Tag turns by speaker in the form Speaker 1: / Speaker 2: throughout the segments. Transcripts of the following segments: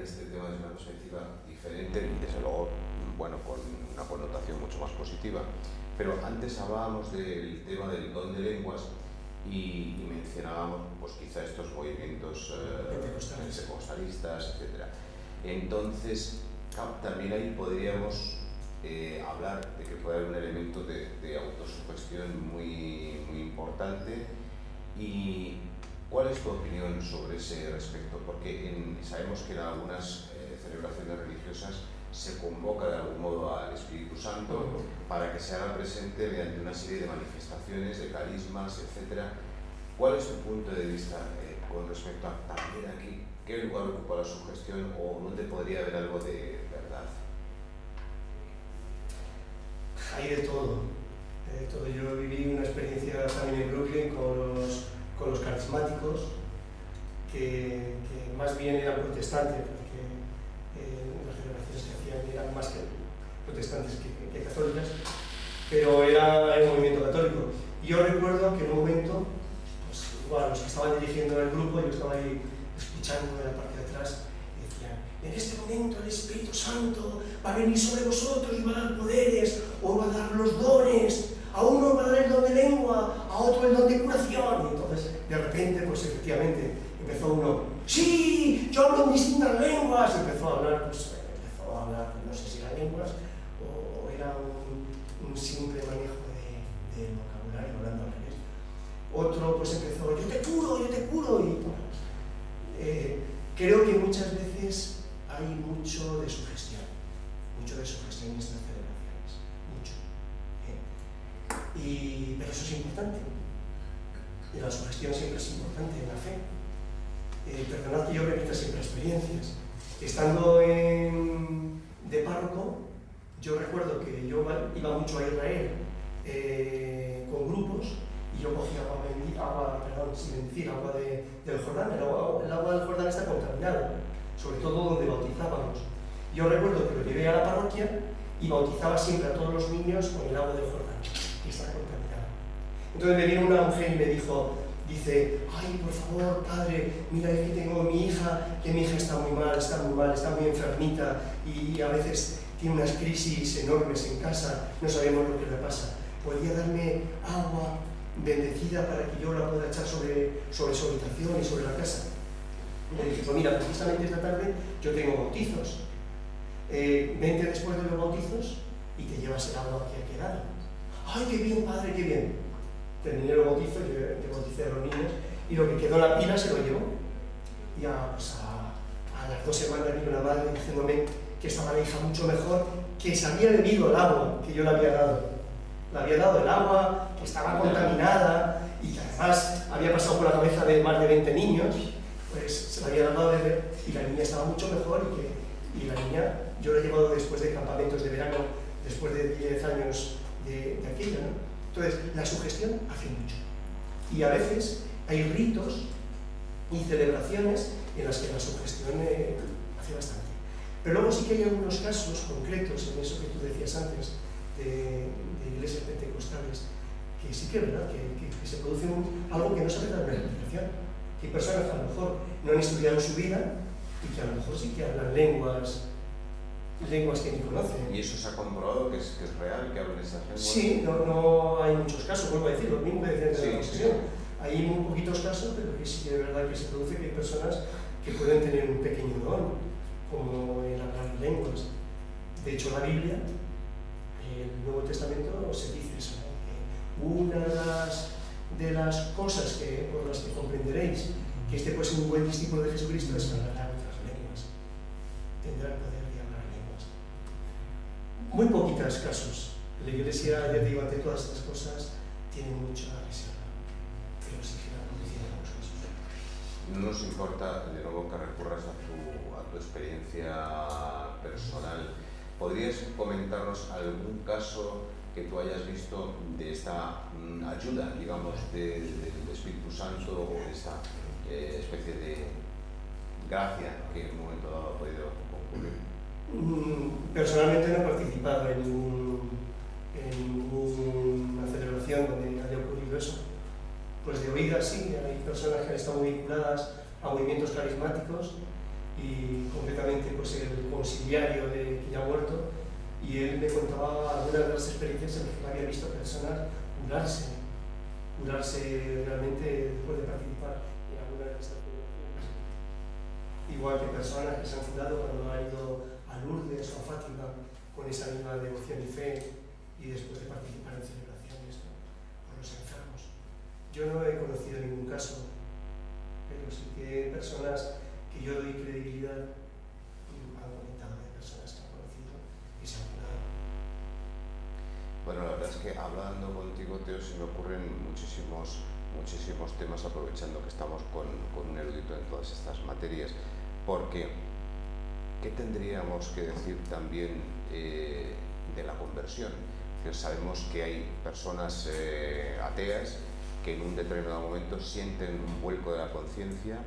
Speaker 1: este tema desde una perspectiva diferente y desde luego, bueno, con una connotación mucho más positiva. Pero antes hablábamos del tema del don de lenguas y mencionábamos pues quizá estos movimientos pentecostalistas, etc. Entonces, también ahí podríamos hablar de que puede haber un elemento de autosugestión muy importante. ¿Y cuál es tu opinión sobre ese respecto? Porque sabemos que en algunas celebraciones religiosas se convoca de algún modo al Espíritu Santo para que se haga presente mediante una serie de manifestaciones, de carismas, etc. ¿Cuál es tu punto de vista con respecto a también aquí? ¿Qué lugar ocupa la sugestión o dónde podría haber algo de verdad?
Speaker 2: Hay de todo. Yo viví una experiencia también en Brooklyn con los carismáticos, que más bien eran protestantes, porque las celebraciones que hacían eran más que protestantes que católicas, pero era el movimiento católico. Y yo recuerdo que en un momento, pues, igual, los que estaban dirigiendo el grupo, yo estaba ahí escuchando de la parte de atrás, y decían: en este momento el Espíritu Santo va a venir sobre vosotros y va a dar poderes, os va a dar los dones, a uno va a dar el don de lengua, a otro el don de curación. Y entonces, de repente, pues efectivamente, empezó uno: sí, yo hablo en distintas lenguas, y empezó a hablar, no sé si eran lenguas o era un simple manejo de vocabulario hablando al revés. Otro pues empezó: yo te curo, y creo que muchas veces hay mucho de sugestión en estas celebraciones, mucho. Pero eso es importante. Y la sugestión siempre es importante en la fe. Perdonad que yo repita siempre experiencias. Estando de párroco, yo recuerdo que yo iba mucho a Israel con grupos, y yo cogía agua del Jordán. El agua del Jordán está contaminada, sobre todo donde bautizábamos. Yo recuerdo que lo llevé a la parroquia y bautizaba siempre a todos los niños con el agua del Jordán, que está contaminada. Entonces me vino una mujer y me dice: ay, por favor, padre, mira, es que tengo mi hija está muy mal, está muy enfermita, y a veces tiene unas crisis enormes en casa, no sabemos lo que le pasa. ¿Podría darme agua bendecida para que yo la pueda echar sobre su habitación y sobre la casa? Y le dije: pues mira, precisamente esta tarde yo tengo bautizos. Vente después de los bautizos y te llevas el agua que ha quedado. ¡Ay, qué bien, padre, qué bien! Terminé los bautizos, yo bauticé a los niños, y lo que quedó en la pila se lo llevó. Y pues a las 2 semanas vino la madre diciéndome que estaba la hija mucho mejor, que se había bebido el agua que yo le había dado. Le había dado el agua, que estaba contaminada, y que además había pasado por la cabeza de más de 20 niños, pues se la había dado a beber, y la niña estaba mucho mejor, y la niña, yo la he llevado después de campamentos de verano, después de 10 años de aquello, ¿no? Entonces, la sugestión hace mucho. Y a veces hay ritos y celebraciones en las que la sugestión hace bastante. Pero luego sí que hay algunos casos concretos, en eso que tú decías antes, de iglesias pentecostales, que sí que es verdad, que se produce algo que no se ve en la explicación. Que hay personas que a lo mejor no han estudiado su vida y que a lo mejor sí que hablan lenguas que ni conocen.
Speaker 1: ¿Y eso se ha comprobado que es real, que hablan esas lenguas?
Speaker 2: Sí, no hay muchos casos, vuelvo a decir, lo mismo que decían de la posesión.
Speaker 1: Sí.
Speaker 2: Hay muy poquitos casos, pero que sí que es verdad que se produce que hay personas que pueden tener un pequeño don, como el hablar lenguas. De hecho, la Biblia, el Nuevo Testamento, se dice eso, ¿no? Que una de las cosas por las que comprenderéis que este puede ser un buen discípulo de Jesucristo es hablar otras lenguas. Tendrá el poder de hablar lenguas. Muy poquitos casos. La Iglesia, ya te digo, ante todas estas cosas, tiene mucha reserva. Pero sí que la producción de los casos.
Speaker 1: No nos importa, de nuevo, que recurras a tu experiencia personal. ¿Podrías comentarnos algún caso que tú hayas visto de esta ayuda, digamos, del Espíritu Santo, o de esta especie de gracia que en un momento dado ha podido ocurrir?
Speaker 2: Personalmente no he participado en ninguna celebración donde haya ocurrido eso. Pues de oídas sí, hay personas que han estado muy vinculadas a movimientos carismáticos, y concretamente antiguamente pues, el consiliario que ya ha muerto, y él me contaba algunas de las experiencias en las que había visto personas curarse realmente después de participar en alguna de estas celebraciones. Igual que personas que se han curado cuando han ido a Lourdes o a Fátima con esa misma devoción y fe, y después de participar en celebraciones, ¿no?, por los enfermos. Yo no he conocido ningún caso, pero sí que personas que yo doy credibilidad y han comentado de personas que han conocido y se han curado.
Speaker 1: Bueno, la verdad es que hablando contigo, Teo, se me ocurren muchísimos temas, aprovechando que estamos con un erudito en todas estas materias, porque ¿qué tendríamos que decir también de la conversión? Es decir, sabemos que hay personas ateas que en un determinado momento sienten un vuelco de la conciencia.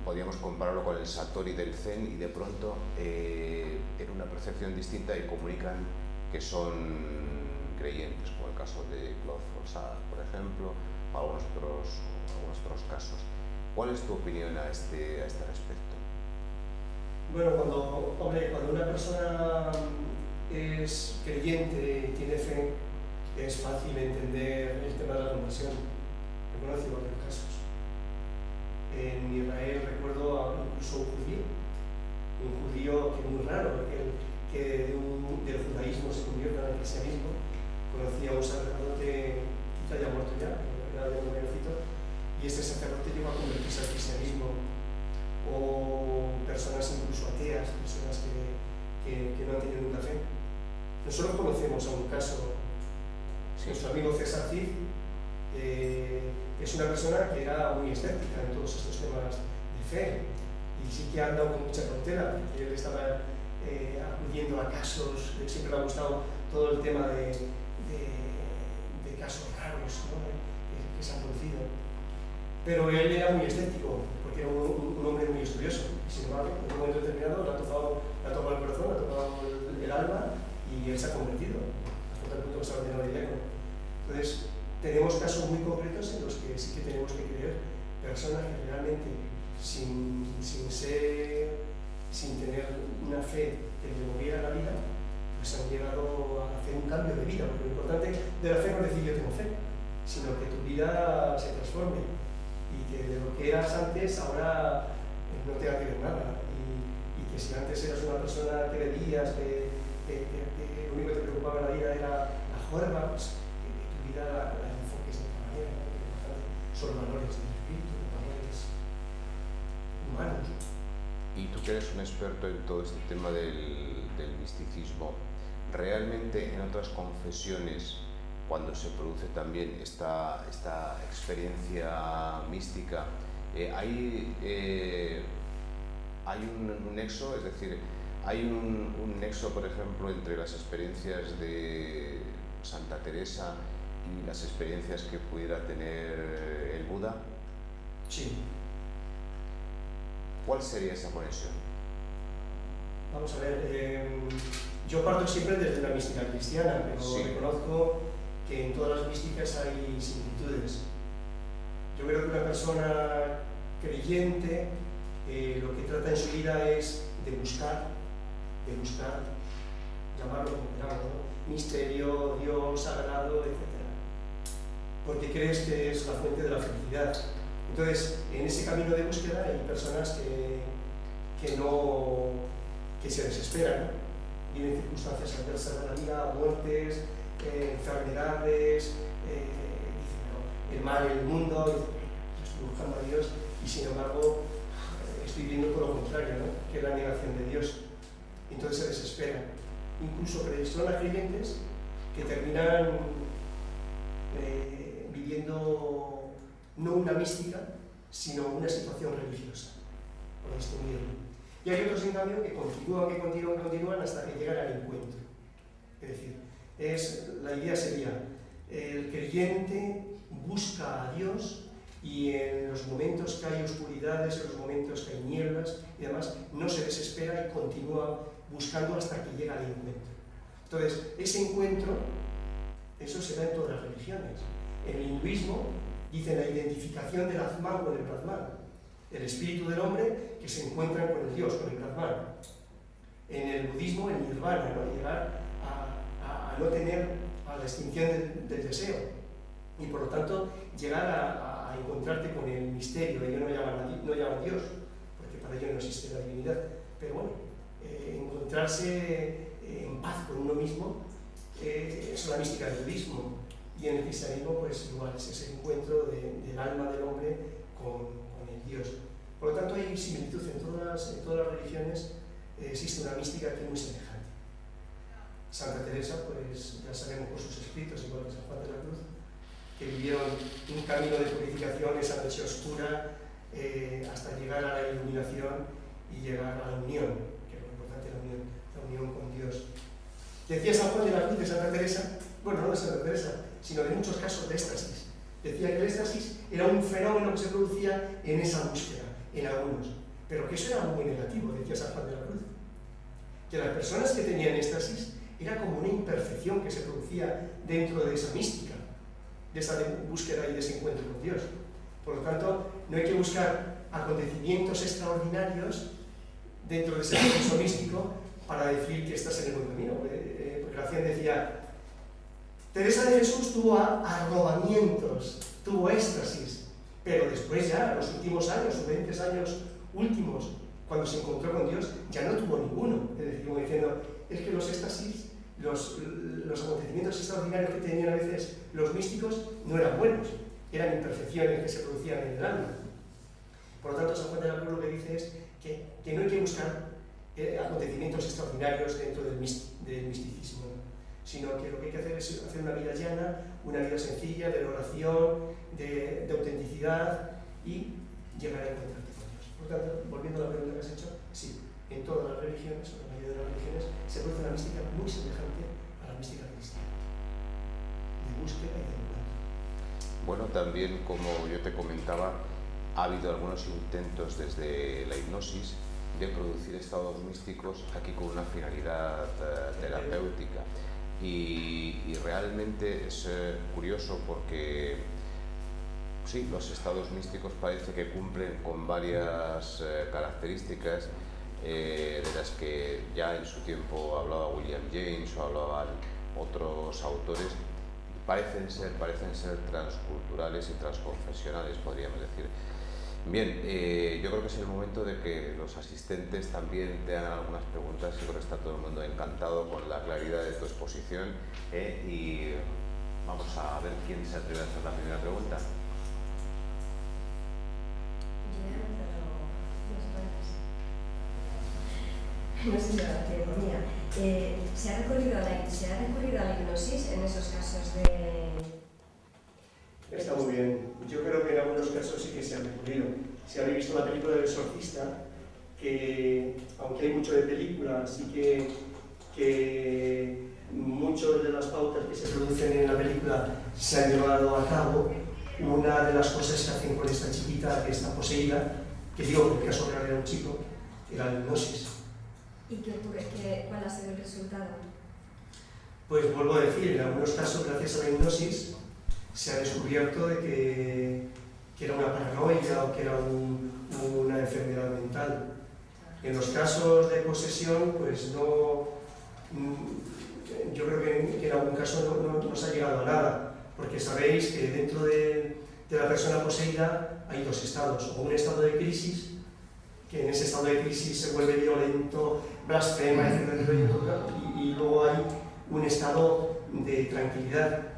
Speaker 1: Podríamos compararlo con el Satori del Zen, y de pronto en una percepción distinta y comunican que son creyentes, como el caso de Claude Froissart, por ejemplo, o algunos otros casos. ¿Cuál es tu opinión a este respecto?
Speaker 2: Bueno, cuando una persona es creyente y tiene fe, es fácil entender el tema de la conversión. He conocido varios casos. En Israel recuerdo incluso un judío que es muy raro, que del judaísmo se convierte al cristianismo. Conocí a un sacerdote, quizá ya muerto ya, era de un mayorcito, y este sacerdote llegó a convertirse al cristianismo. O personas incluso ateas, personas que no han tenido nunca fe. Nosotros conocemos a un caso, nuestro amigo César Cid es una persona que era muy escéptica en todos estos temas de fe, y sí que ha andado con mucha cautela, porque él estaba acudiendo a casos, siempre le ha gustado todo el tema de casos raros, ¿no?, que se han producido. Pero él era muy escéptico, porque era un hombre muy estudioso. Sin embargo, en un momento determinado le ha tocado el corazón, le ha tocado el alma, y él se ha convertido, hasta el punto que se ha ordenado de diácono. Entonces, tenemos casos muy concretos en los que sí que tenemos que creer, personas que realmente, sin tener una fe que le moviera la vida, pues han llegado a hacer un cambio de vida, porque lo importante de la fe no es decir yo tengo fe, sino que tu vida se transforme, y que de lo que eras antes ahora no tenga que ver nada, y que si antes eras una persona que bebías, que lo único que te preocupaba en la vida era la juerga, pues que tu vida la enfoques de otra manera, ¿no? Que lo importante son los valores del espíritu, los valores humanos.
Speaker 1: Y tú que eres un experto en todo este tema del misticismo, ¿realmente en otras confesiones, cuando se produce también esta experiencia mística, hay un nexo? Es decir, ¿hay un nexo, por ejemplo, entre las experiencias de Santa Teresa y las experiencias que pudiera tener el Buda?
Speaker 2: Sí.
Speaker 1: ¿Cuál sería esa conexión?
Speaker 2: Vamos a ver, yo parto siempre desde la mística cristiana, pero
Speaker 1: sí,
Speaker 2: reconozco que en todas las místicas hay similitudes. Yo creo que una persona creyente lo que trata en su vida es de buscar, llamarlo como queramos, ¿no?, misterio, Dios, sagrado, etc. Porque crees que es la fuente de la felicidad. Entonces, en ese camino de búsqueda hay personas que se desesperan, ¿no? Viven circunstancias adversas de la vida, muertes, enfermedades, dicen, ¿no?, el mal en el mundo, yo estoy buscando a Dios, y sin embargo estoy viendo todo lo contrario, ¿no?, que es la negación de Dios. Entonces se desesperan. Incluso personas creyentes que terminan viviendo no una mística, sino una situación religiosa, por distinguirlo. Y hay otros, en cambio, que continúan hasta que llegan al encuentro. Es decir, la idea sería, el creyente busca a Dios, y en los momentos que hay oscuridades, en los momentos que hay nieblas y demás, no se desespera y continúa buscando hasta que llega al encuentro. Entonces, ese encuentro, eso se da en todas las religiones. En el hinduismo dicen la identificación del Atman con el Brahman. el espíritu del hombre que se encuentra con el Dios, con el Brahman. En el budismo, el nirvana, ¿no? Llegar a no tener, a la extinción del deseo, y por lo tanto llegar a encontrarte con el misterio. Ellos no llaman Dios, porque para ellos no existe la divinidad, pero bueno, encontrarse en paz con uno mismo es la mística del budismo. Y en el cristianismo, pues igual, es ese encuentro del alma del hombre con el Dios. Por lo tanto, hay similitud en todas las religiones. Existe una mística que es muy semejante. Santa Teresa, pues ya sabemos por sus escritos, igual que San Juan de la Cruz, que vivieron un camino de purificación, esa noche oscura, hasta llegar a la iluminación y llegar a la unión, que es lo importante, la unión con Dios. Decía San Juan de la Cruz de Santa Teresa, bueno, no de Santa Teresa, sino de muchos casos de éxtasis. Decía que el éxtasis era un fenómeno que se producía en esa búsqueda, en algunos, pero que eso era muy negativo, decía San Juan de la Cruz. Que las personas que tenían éxtasis era como una imperfección que se producía dentro de esa mística, de esa búsqueda y de ese encuentro con Dios. Por lo tanto, no hay que buscar acontecimientos extraordinarios dentro de ese proceso místico para decir que estás en el buen camino. Porque la ciencia decía, Teresa de Jesús tuvo arrobamientos, tuvo éxtasis, pero después ya, los últimos años, sus 20 años últimos, cuando se encontró con Dios, ya no tuvo ninguno. Es decir, como diciendo, es que los éxtasis, los acontecimientos extraordinarios que tenían a veces los místicos no eran buenos, eran imperfecciones que se producían en el alma. Por lo tanto, San Juan de la Cruz lo que dice es que no hay que buscar acontecimientos extraordinarios dentro del misticismo, sino que lo que hay que hacer es hacer una vida llana, una vida sencilla, de oración, de autenticidad, y llegar a encontrarte con Dios. Por lo tanto, volviendo a la pregunta que has hecho, sí, en todas las religiones, o la mayoría de las religiones, se produce una mística muy semejante a la mística cristiana, de búsqueda y de encuentro.
Speaker 1: Bueno, también, como yo te comentaba, ha habido algunos intentos desde la hipnosis de producir estados místicos aquí con una finalidad terapéutica. Y realmente es curioso porque sí, los estados místicos parece que cumplen con varias características de las que ya en su tiempo hablaba William James o hablaban otros autores. Parecen ser transculturales y transconfesionales, podríamos decir. Bien, yo creo que es el momento de que los asistentes también te hagan algunas preguntas. Yo creo que está todo el mundo encantado con la claridad de tu exposición, y vamos a ver quién se atreve a hacer la primera pregunta.
Speaker 3: No sé si la ceremonia. ¿Se ha recurrido a la hipnosis en esos casos de...?
Speaker 2: Está muy bien. Yo creo que en algunos casos sí que se ha recurrido. Si habéis visto la película del exorcista, que aunque hay mucho de película, sí que muchas de las pautas que se producen en la película se han llevado a cabo. Una de las cosas que hacen con esta chiquita que está poseída, que digo que en el caso real era un chico, era la hipnosis.
Speaker 3: ¿Y qué ocurre? ¿Cuál ha sido el resultado?
Speaker 2: Pues vuelvo a decir, en algunos casos, gracias a la hipnosis, se ha descubierto de que era una paranoia o que era una enfermedad mental. En los casos de posesión, pues no, yo creo que en algún caso no se ha llegado a nada, porque sabéis que dentro de la persona poseída hay dos estados, o un estado de crisis, que en ese estado de crisis se vuelve violento, blasfema, etc. Y luego hay un estado de tranquilidad.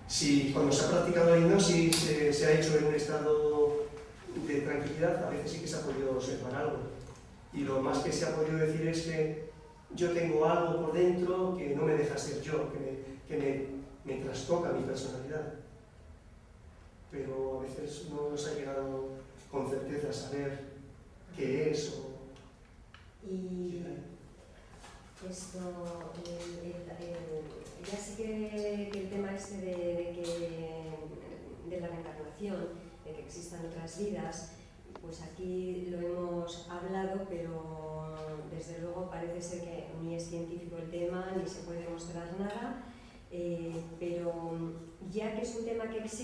Speaker 2: Si cuando se ha practicado la hipnosis se ha hecho en un estado de tranquilidad, a veces sí que se ha podido observar algo. Y lo más que se ha podido decir es que yo tengo algo por dentro que no me deja ser yo, que me trastoca mi personalidad. Pero a veces no se ha llegado con certeza a saber qué es o...
Speaker 3: Y esto, ya sé que el tema este de la reencarnación, de que existan otras vidas, pues aquí lo hemos hablado, pero desde luego parece ser que ni es científico el tema, ni se puede demostrar nada, pero ya que es un tema que existe,